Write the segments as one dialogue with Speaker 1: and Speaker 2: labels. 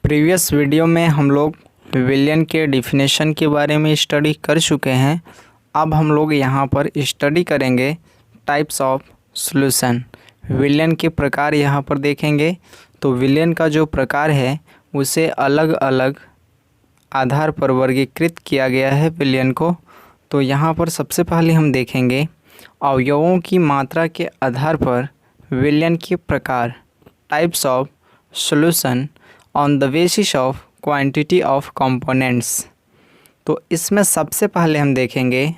Speaker 1: Previous video में हम लोग विलेन के डिफिनेशन के बारे में स्टडी कर चुके हैं। अब हम लोग यहाँ पर स्टडी करेंगे टाइप्स ऑफ सॉल्यूशन। विलेन के प्रकार यहाँ पर देखेंगे तो विलेन का जो प्रकार है उसे अलग अलग आधार पर वर्गीकृत किया गया है विलेन को। तो यहाँ पर सबसे पहले हम देखेंगे अवयवों की मात्रा के आधार पर विलेन के प्रकार, types of solution on the basis of quantity of components. तो इसमें सबसे पहले हम देखेंगे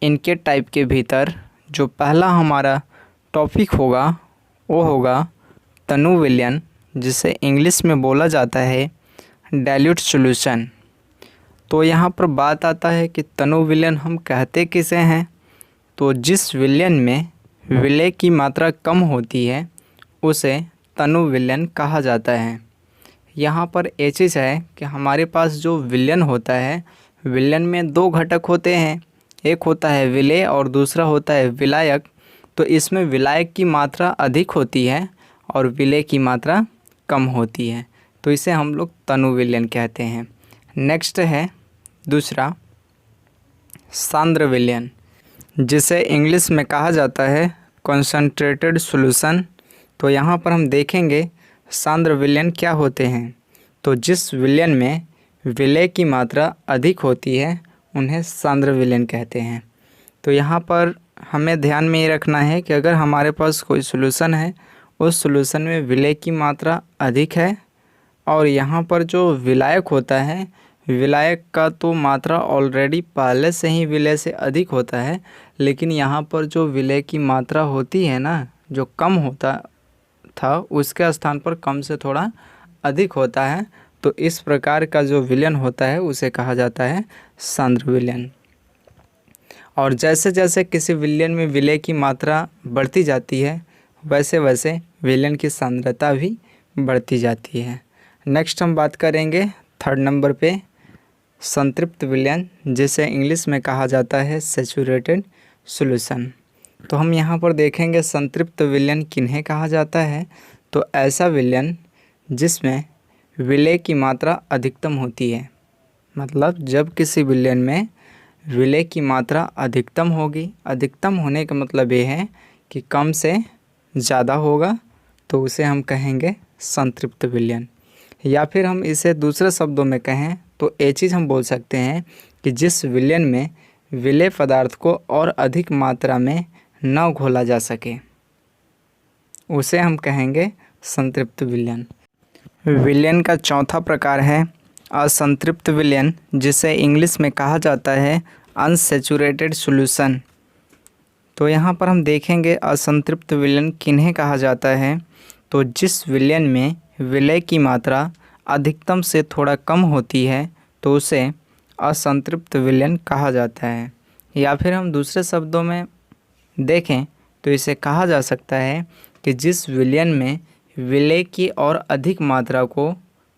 Speaker 1: इनके टाइप के भीतर जो पहला हमारा टॉपिक होगा वो होगा तनु विलेन, जिसे इंग्लिश में बोला जाता है डाइल्यूट सॉल्यूशन। तो यहाँ पर बात आता है कि तनु विलेन हम कहते किसे हैं, तो जिस विलेन में विलेय की मात्रा कम होती है उसे तनु विलेन कहा जाता है। यहाँ पर ये चीज़ है कि हमारे पास जो विलेन होता है, विलेन में दो घटक होते हैं, एक होता है विलेय और दूसरा होता है विलायक। तो इसमें विलायक की मात्रा अधिक होती है और विलेय की मात्रा कम होती है, तो इसे हम लोग तनु विलेन कहते हैं। नेक्स्ट है दूसरा सांद्र विलेन, जिसे इंग्लिश में कहा जाता है कॉन्सेंट्रेटेड सॉल्यूशन। तो यहाँ पर हम देखेंगे सांद्र विलेन क्या होते हैं। तो जिस विलेन में विलेय की मात्रा अधिक होती है उन्हें सांद्र विलेन कहते हैं। तो यहाँ पर हमें ध्यान में ये रखना है कि अगर हमारे पास कोई सॉल्यूशन है, उस सॉल्यूशन में विलेय की मात्रा अधिक है और यहाँ पर जो विलायक होता है, विलायक का तो मात्रा ऑलरेडी पहले से ही विलेय से अधिक होता है, लेकिन यहाँ पर जो विलेय की मात्रा होती है ना, जो कम होता था उसके स्थान पर कम से थोड़ा अधिक होता है। तो इस प्रकार का जो विलेन होता है उसे कहा जाता है सांद्र विलेन। और जैसे जैसे किसी विलेन में विलेय की मात्रा बढ़ती जाती है वैसे वैसे विलेन की सांद्रता भी बढ़ती जाती है। नेक्स्ट हम बात करेंगे थर्ड नंबर पे संतृप्त विलेन, जिसे इंग्लिश में कहा जाता है सैचुरेटेड सॉल्यूशन। तो हम यहाँ पर देखेंगे संतृप्त विलेन किन्हें कहा जाता है। तो ऐसा विलेन जिसमें विलेय की मात्रा अधिकतम होती है, मतलब जब किसी विलेन में विलेय की मात्रा अधिकतम होगी, अधिकतम होने का मतलब ये है कि कम से ज़्यादा होगा, तो उसे हम कहेंगे संतृप्त विलेन। या फिर हम इसे दूसरे शब्दों में कहें तो ये चीज़ हम बोल सकते हैं कि जिस विलेन में विलेय पदार्थ को और अधिक मात्रा में न घोला जा सके उसे हम कहेंगे संतृप्त विलेन। विलेन का चौथा प्रकार है असंतृप्त विलेन, जिसे इंग्लिश में कहा जाता है अनसैचुरेटेड सॉल्यूशन। तो यहाँ पर हम देखेंगे असंतृप्त विलेन किन्हें कहा जाता है। तो जिस विलेन में विलेय की मात्रा अधिकतम से थोड़ा कम होती है तो उसे असंतृप्त विलेन कहा जाता है। या फिर हम दूसरे शब्दों में देखें तो इसे कहा जा सकता है कि जिस विलेन में विलेय की और अधिक मात्रा को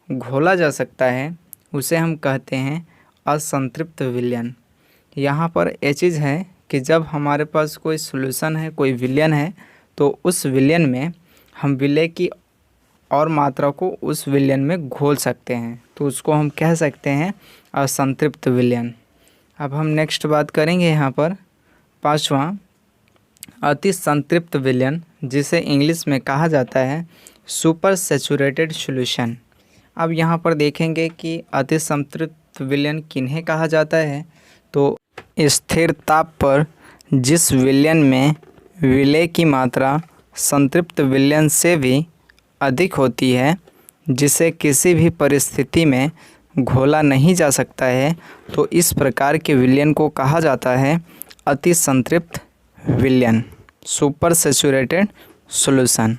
Speaker 1: घोला जा सकता है उसे हम कहते हैं असंतृप्त विलेन। यहाँ पर ये चीज़ है कि जब हमारे पास कोई सॉल्यूशन है, कोई विलेन है, तो उस विलेन में हम विलेय की और मात्रा को उस विलेन में घोल सकते हैं, तो उसको हम कह सकते हैं असंतृप्त विलेन। अब हम नेक्स्ट बात करेंगे यहाँ पर पांचवा अति संतृप्त विलेन, जिसे इंग्लिश में कहा जाता है सुपर सैचुरेटेड सॉल्यूशन। अब यहाँ पर देखेंगे कि अति संतृप्त विलेन किन्हें कहा जाता है। तो स्थिर ताप पर जिस विलेन में विलेय की मात्रा संतृप्त विलेन से भी अधिक होती है, जिसे किसी भी परिस्थिति में घोला नहीं जा सकता है, तो इस प्रकार के विलेन को कहा जाता है अति संतृप्त विलेन, सुपर सैचुरेटेड सॉल्यूशन।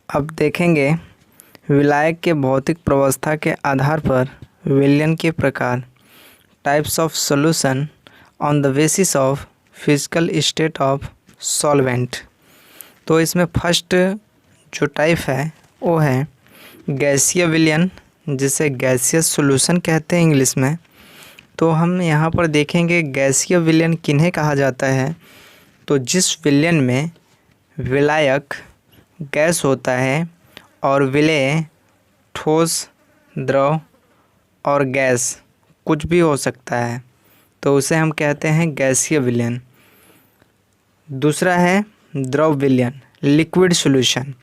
Speaker 1: अब देखेंगे विलायक के भौतिक प्रवस्था के आधार पर विलेन के प्रकार, types of solution on the basis of physical state of solvent. तो इसमें फर्स्ट जो टाइप है वो है गैसीय विलेन, जिसे गैसियस सॉल्यूशन कहते हैं इंग्लिश में। तो हम यहाँ पर देखेंगे गैसीय विलेन किन्हें कहा जाता है। तो जिस विलेन में विलायक गैस होता है और विलेय ठोस, द्रव और गैस कुछ भी हो सकता है, तो उसे हम कहते हैं गैसीय विलयन। दूसरा है द्रव विलयन, लिक्विड सॉल्यूशन।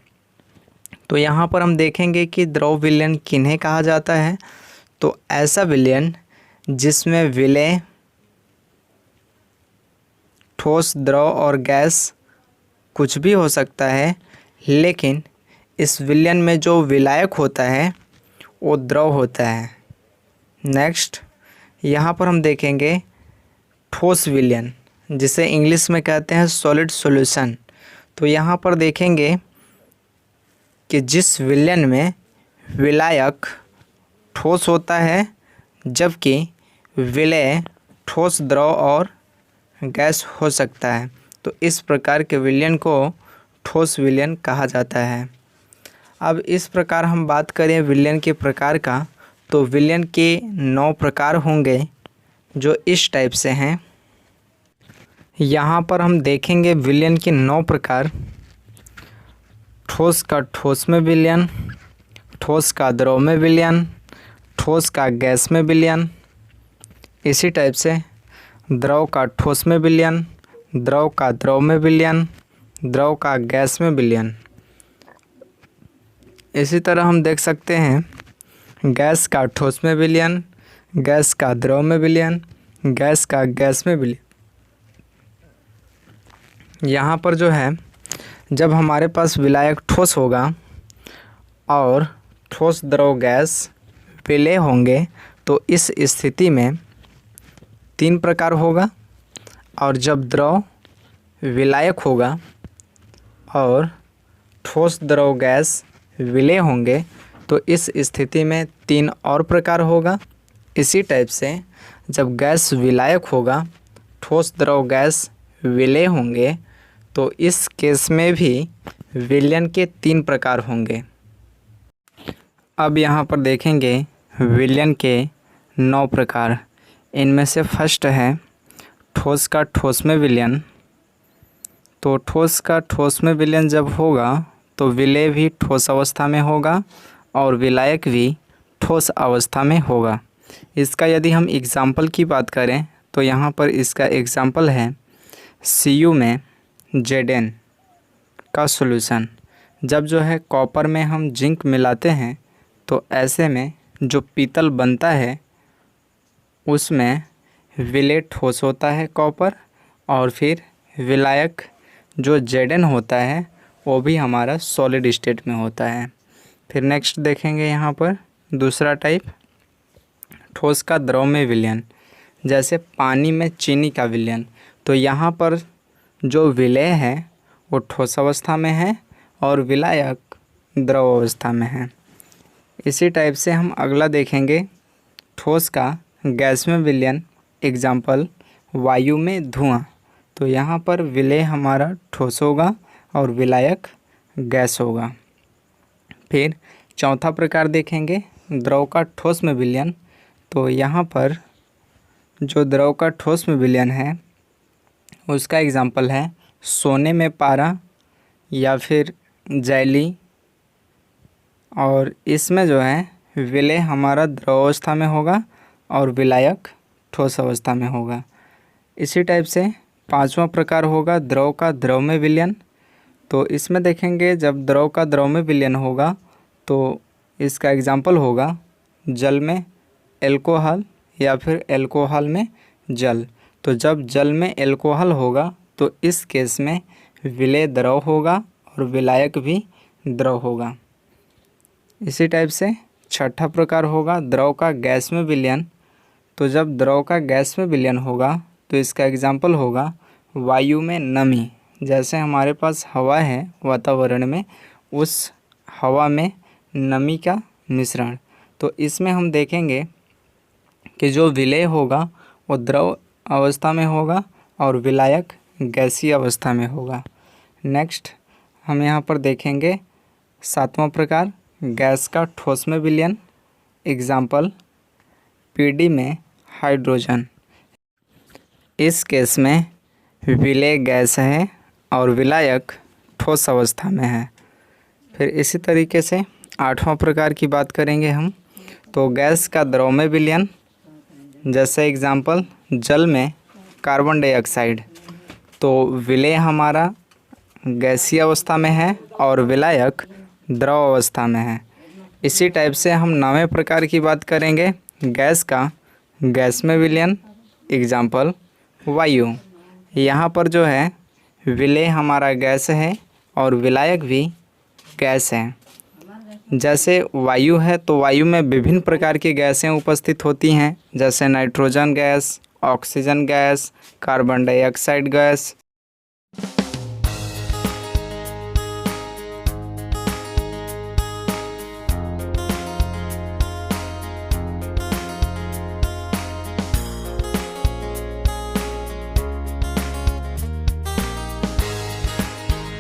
Speaker 1: तो यहाँ पर हम देखेंगे कि द्रव विलयन किन्हें कहा जाता है। तो ऐसा विलयन जिसमें विलेय ठोस, द्रव और गैस कुछ भी हो सकता है, लेकिन इस विलयन में जो विलायक होता है वो द्रव होता है। नेक्स्ट यहाँ पर हम देखेंगे ठोस विलयन, जिसे इंग्लिश में कहते हैं सॉलिड सॉल्यूशन। तो यहाँ पर देखेंगे कि जिस विलयन में विलायक ठोस होता है जबकि विलेय ठोस, द्रव और गैस हो सकता है, तो इस प्रकार के विलयन को ठोस विलयन कहा जाता है। अब इस प्रकार हम बात करें विलयन के प्रकार का, तो विलयन के 9 प्रकार होंगे जो इस टाइप से हैं। यहाँ पर हम देखेंगे विलयन के 9 प्रकार। ठोस का ठोस में विलयन, ठोस का द्रव में विलयन, ठोस का गैस में विलयन, इसी टाइप से द्रव का ठोस में विलयन, द्रव का द्रव में विलयन, द्रव का गैस में विलयन। इसी तरह हम देख सकते हैं गैस का ठोस में विलयन, गैस का द्रव में विलयन, गैस का गैस में विलयन। यहाँ पर जो है जब हमारे पास विलायक ठोस होगा और ठोस, द्रव, गैस विलेय होंगे, तो इस स्थिति में 3 प्रकार होगा। और जब द्रव विलायक होगा और ठोस, द्रव, गैस विलेय होंगे, तो इस स्थिति में 3 और प्रकार होगा। इसी टाइप से जब गैस विलायक होगा, ठोस, द्रव, गैस विलेय होंगे, तो इस केस में भी विलयन के 3 प्रकार होंगे। अब यहाँ पर देखेंगे विलयन के 9 प्रकार। इनमें से फर्स्ट है ठोस का ठोस में विलयन। तो ठोस का ठोस में विलयन जब होगा तो विलेय भी ठोस अवस्था में होगा और विलायक भी ठोस अवस्था में होगा। इसका यदि हम एग्ज़ाम्पल की बात करें तो यहाँ पर इसका एग्ज़ाम्पल है Cu में Zn का सॉल्यूशन। जब जो है कॉपर में हम जिंक मिलाते हैं तो ऐसे में जो पीतल बनता है उसमें विलेय ठोस होता है कॉपर, और फिर विलायक जो Zn होता है वो भी हमारा सॉलिड स्टेट में होता है। फिर नेक्स्ट देखेंगे यहाँ पर दूसरा टाइप, ठोस का द्रव में विलयन। जैसे पानी में चीनी का विलयन, तो यहाँ पर जो विलेय है वो ठोस अवस्था में है और विलायक द्रव अवस्था में है। इसी टाइप से हम अगला देखेंगे ठोस का गैस में विलयन। एग्जाम्पल वायु में धुआं। तो यहाँ पर विलेय हमारा ठोस होगा और विलायक गैस होगा। फिर चौथा प्रकार देखेंगे द्रव का ठोस में विलयन। तो यहाँ पर जो द्रव का ठोस में विलयन है उसका एग्जाम्पल है सोने में पारा या फिर जैली, और इसमें जो है विलेय हमारा द्रव अवस्था में होगा और विलायक ठोस अवस्था में होगा। इसी टाइप से पांचवा प्रकार होगा द्रव का द्रव में विलयन। तो इसमें देखेंगे जब द्रव का द्रव में विलयन होगा तो इसका एग्जाम्पल होगा जल में एल्कोहल या फिर एल्कोहल में जल। तो जब जल में एल्कोहल होगा तो इस केस में विलेय द्रव होगा और विलायक भी द्रव होगा। इसी टाइप से छठा प्रकार होगा द्रव का गैस में विलयन। तो जब द्रव का गैस में विलयन होगा तो इसका एग्जाम्पल होगा वायु में नमी। जैसे हमारे पास हवा है वातावरण में, उस हवा में नमी का मिश्रण। तो इसमें हम देखेंगे कि जो विलेय होगा वो द्रव अवस्था में होगा और विलायक गैसीय अवस्था में होगा। नेक्स्ट हम यहाँ पर देखेंगे सातवां प्रकार गैस का ठोस में विलयन। एग्जाम्पल पीडी में हाइड्रोजन। इस केस में विलेय गैस है और विलायक ठोस अवस्था में है। फिर इसी तरीके से 8वां प्रकार की बात करेंगे हम, तो गैस का द्रव में विलयन। जैसे एग्जाम्पल जल में कार्बन डाइऑक्साइड, तो विलेय हमारा गैसीय अवस्था में है और विलायक द्रव अवस्था में है। इसी टाइप से हम 9वें प्रकार की बात करेंगे, गैस का गैस में विलयन। एग्जाम्पल वायु, यहाँ पर जो है विलेय हमारा गैस है और विलायक भी गैस है। जैसे वायु है तो वायु में विभिन्न प्रकार की गैसें उपस्थित होती हैं, जैसे nitrogen gas, oxygen gas, carbon dioxide gas.